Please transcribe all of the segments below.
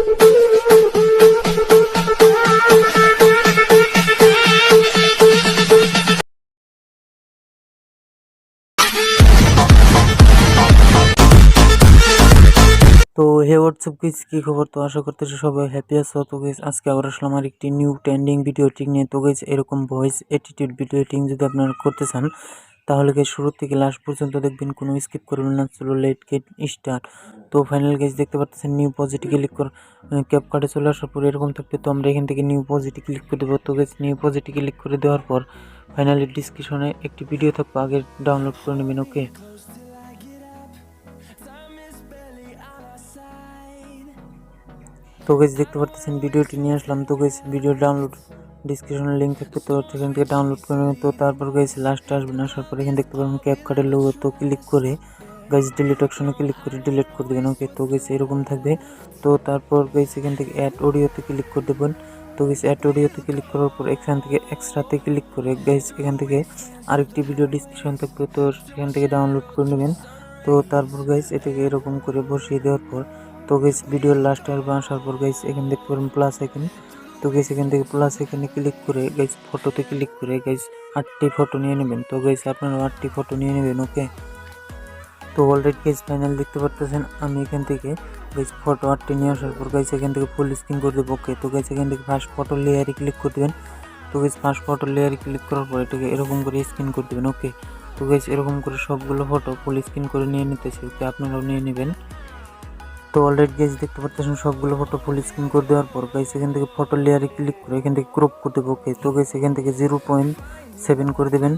তো হে WhatsApp guys, কি খবর? তো আশা করতেছি সবাই হ্যাপি আছো। তো গাইস আজকে আবার আসলাম আর একটি নিউ ট্রেন্ডিং ভিডিও এডিটিং নিয়ে। তো গাইস এরকম ভয়েস অ্যাটিটিউড ভিডিও এডিটিং যদি আপনারা করতে চান তাহলে গাইস শুরু থেকে লাস্ট পর্যন্ত দেখবেন, কোনো স্কিপ করবেন না। চলো লেট গেট স্টার্ট। তো ফাইনাল গাইস দেখতে পাচ্ছেন নিউ পজিটিভ ক্লিক করে ক্যাপকাটে চলে আসার পর এরকম থাকবে। তো আমরা এখান থেকে নিউ পজিটিভ ক্লিক করে দেবো। তো গাইস নিউ পজিটিভ ক্লিক করে দেওয়ার পর ফাইনালি ডিসক্রিপশনে একটি ভিডিও থাকবে, আগে ডাউনলোড করে নেবেন। ওকে, তো গাইস দেখতে পাচ্ছেন ভিডিওটি নিয়ে আসলাম। তো গাইস ভিডিও ডাউনলোড ডিসক্রিপশনে লিঙ্ক থাকবে, তো সেখান থেকে ডাউনলোড করে নেবেন। তো তারপর গাইস লাস্টে আসবেন, আসার পর এখানে দেখতে পাবেন ক্যাপকাটের লোগো। তো ক্লিক করে গাইস ডিলিট অপশনে ক্লিক করে ডিলিট করে দেবেন। ওকে, তো গাইস এরকম থাকবে। তো তারপর গাইস এখান থেকে অ্যাড অডিওতে ক্লিক করে দেবেন। তো গাইস অ্যাড অডিওতে ক্লিক করার পর এখান থেকে এক্সট্রাতে ক্লিক করে গাইস এখান থেকে আরেকটি ভিডিও ডিসক্রিপশন থাকবে, তো সেখান থেকে ডাউনলোড করে নেবেন। তো তারপর গাইস এটাকে এরকম করে বসিয়ে দেওয়ার পর তো গাইস ভিডিওর লাস্ট আসার পর গাইস এখানে দেখতে পারেন প্লাস আইকন। তো গাইস এখান থেকে প্লাস আইকনে ক্লিক করে গাইস ফটোতে ক্লিক করে গাইস 8টি ফটো নিয়ে নেবেন। তো গাইস আপনারা 8টি ফটো নিয়ে নেবেন। ওকে, তো অলরেডি গাইস ফাইনাল দেখতে পাচ্ছেন আমি এখান থেকে গাইস ফটো 8টি নিয়ে আসার পর গাইস এখান থেকে ফুল স্ক্রিন করে দেবো। ওকে, তো গাইস এখান থেকে ফার্স্ট ফটো লেয়ারে ক্লিক করে দেবেন। তো গাইস ফার্স্ট ফটো লেয়ারে ক্লিক করার পর এটাকে এরকম করে স্ক্রিন করে দেবেন। ওকে, তো গাইস এরকম করে সবগুলো ফটো ফুল স্ক্রিন করে নিয়ে নিতেছি। ওকে, আপনারাও নিয়ে নেবেন। তো অলরেডি গাইস দেখতে পাচ্ছেন সবগুলো ফটো ফুল স্ক্রিন করে দেওয়ার পর গাইস এখান থেকে ফটো লেয়ারে ক্লিক করে এখান থেকে ক্রপ করে দেবো। ওকে, তো গাইস এখান থেকে 0.7 করে দেবেন।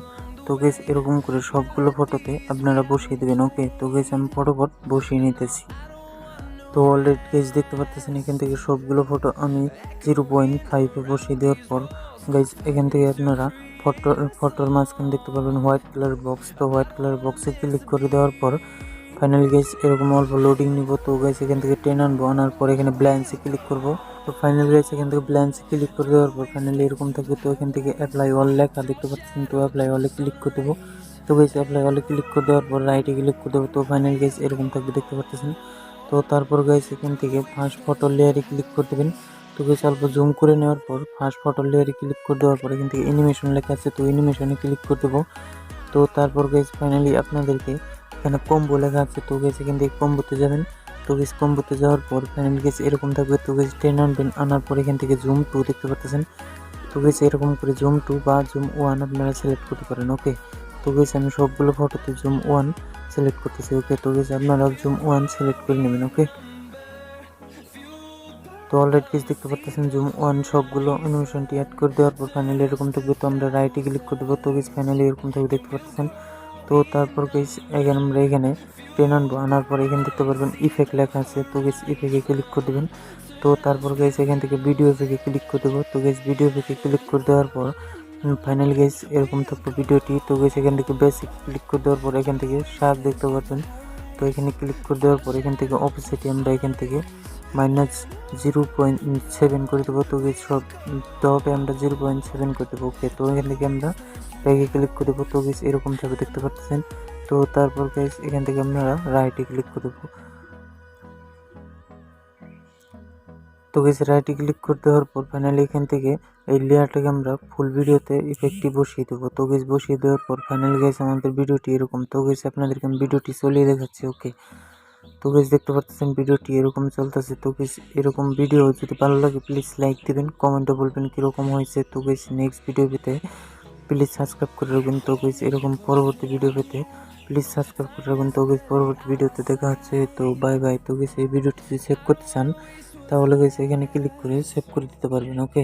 তো গাইস এরকম করে সবগুলো ফটোতে আপনারা বসিয়ে দেবেন। ওকে, তো গাইস আমি ফটোফট বসিয়ে নিতেছি। তো অলরেডি গাইস দেখতে পাচ্ছেন এখান থেকে সবগুলো ফটো আমি 0.5-এ বসিয়ে দেওয়ার পর গাইস এখান থেকে আপনারা ফটোর মাঝখানে দেখতে পাবেন হোয়াইট কালার বক্স। তো হোয়াইট কালার বক্সে ক্লিক করে দেওয়ার পর ফাইনালি গাইস এরকম অল্প লোডিং নিব। তো গাইস এখান থেকে টেন আনবো, আনার পর এখানে ব্ল্যান্সে ক্লিক করব। তো ফাইনালি গাইস এখান থেকে ব্ল্যান্সে ক্লিক করে দেওয়ার পর ফাইনালি এরকম থাকবে। তো এখান থেকে অ্যাপ্লাই অল লেখা দেখতে পাচ্ছেন, তো অ্যাপ্লাই অলে ক্লিক করে দেবো। তো গাইস অ্যাপ্লাই অলে ক্লিক করে দেওয়ার পর রাইটে ক্লিক করে দেবো। তো ফাইনালি গাইস এরকম থাকবে দেখতে পাচ্ছেন। তো তারপর গাইস এখান থেকে ফার্স্ট ফটো লেয়ারে ক্লিক করে দেবেন। তো গাইস অল্প জুম করে নেওয়ার পর ফার্স্ট ফটো লেয়ারে ক্লিক করে দেওয়ার পর এখান থেকে অ্যানিমেশন লেখা আছে, তো অ্যানিমেশনে ক্লিক করে দেবো। তো তারপর গাইস ফাইনালি আপনাদেরকে এখানে কম্বো লেখা আছে, তো গাইস এখান থেকে কম্বোতে যাবেন। তো গাইস কম্বোতে যাওয়ার পর ফাইনালি গাইস এরকম থাকবে। তো গাইস 10 আনবেন, আনার পর এখান থেকে জুম 2 দেখতে পাচ্ছেন। তো গাইস এরকম করে জুম 2 বা জুম 1 আপনারা সিলেক্ট করতে পারেন। ওকে, তো গাইস আমি সবগুলো ফটোতে জুম 1 সিলেক্ট করতেছি। ওকে, তো গাইস আপনারা জুম 1 সিলেক্ট করে নেবেন। ওকে, তো অলরেডি গাইস দেখতে পাচ্ছেন জুম 1 সবগুলো অ্যানিমেশনটি অ্যাড করে দেওয়ার পর ফাইনালি এরকম থাকবে। তো আমরা রাইটে ক্লিক করে দেবো। তো গাইস ফাইনালি এরকম থাকবে দেখতে পাচ্ছেন। তো তারপর গাইস আমরা এখানে টেন আনবো, আনার পর এখানে দেখতে পারবেন ইফেক্ট লেখা আছে, তো গাইস ইফেক্টে ক্লিক করে দেবেন। তো তারপর গাইস এখান থেকে ভিডিও ইফেক্টে ক্লিক করে দেবো। তো গাইস ভিডিও ইফেক্টে ক্লিক করে দেওয়ার পর ফাইনালি গাইস এরকম থাকবে ভিডিওটি। তো গাইস এখান থেকে বেসিক ক্লিক করে দেওয়ার পর এখান থেকে শার্প দেখতে পাচ্ছেন। তো এখানে ক্লিক করে দেওয়ার পর এখান থেকে অপোসিটি আমরা এখান থেকে -0.7 করে দেবো। তো গাইস সব টপে আমরা 0.7 করে দেবো। ওকে, তো এখান থেকে আমরা ব্যাগে ক্লিক করে দেবো। তো গাইস এরকম ভাবে দেখতে পাচ্ছেন। তো তারপর গাইস এখান থেকে আপনারা রাইটে ক্লিক করে দেবো। তো গাইস রাইটে ক্লিক করে দেওয়ার পর ফাইনালি এখান থেকে এই লেয়ারটাকে আমরা ফুল ভিডিওতে ইফেক্টটি বসিয়ে দেবো। তো গাইস বসিয়ে দেওয়ার পর ফাইনালি গাইস আমাদের ভিডিওটি এরকম। তো গাইস আপনাদেরকে আমি ভিডিওটি চলিয়ে দেখাচ্ছি। ওকে, তো গাইস দেখতে পাচ্ছেন ভিডিওটি এরকম চলতেছে। তো গাইস এরকম ভিডিও যদি ভালো লাগে প্লিজ লাইক দিবেন, কমেন্টে বলবেন কীরকম হয়েছে। তো গাইস নেক্সট ভিডিও পেতে প্লিজ সাবস্ক্রাইব করে রাখবেন। তো গাইস এরকম পরবর্তী ভিডিও পেতে প্লিজ সাবস্ক্রাইব করে রাখবেন। তো গাইস পরবর্তী ভিডিওতে দেখা হচ্ছে। তো বাই বাই। তো গাইস এই ভিডিওটি যদি সেভ করতে চান তাহলে গাইস এখানে ক্লিক করে সেভ করে দিতে পারবেন। ওকে।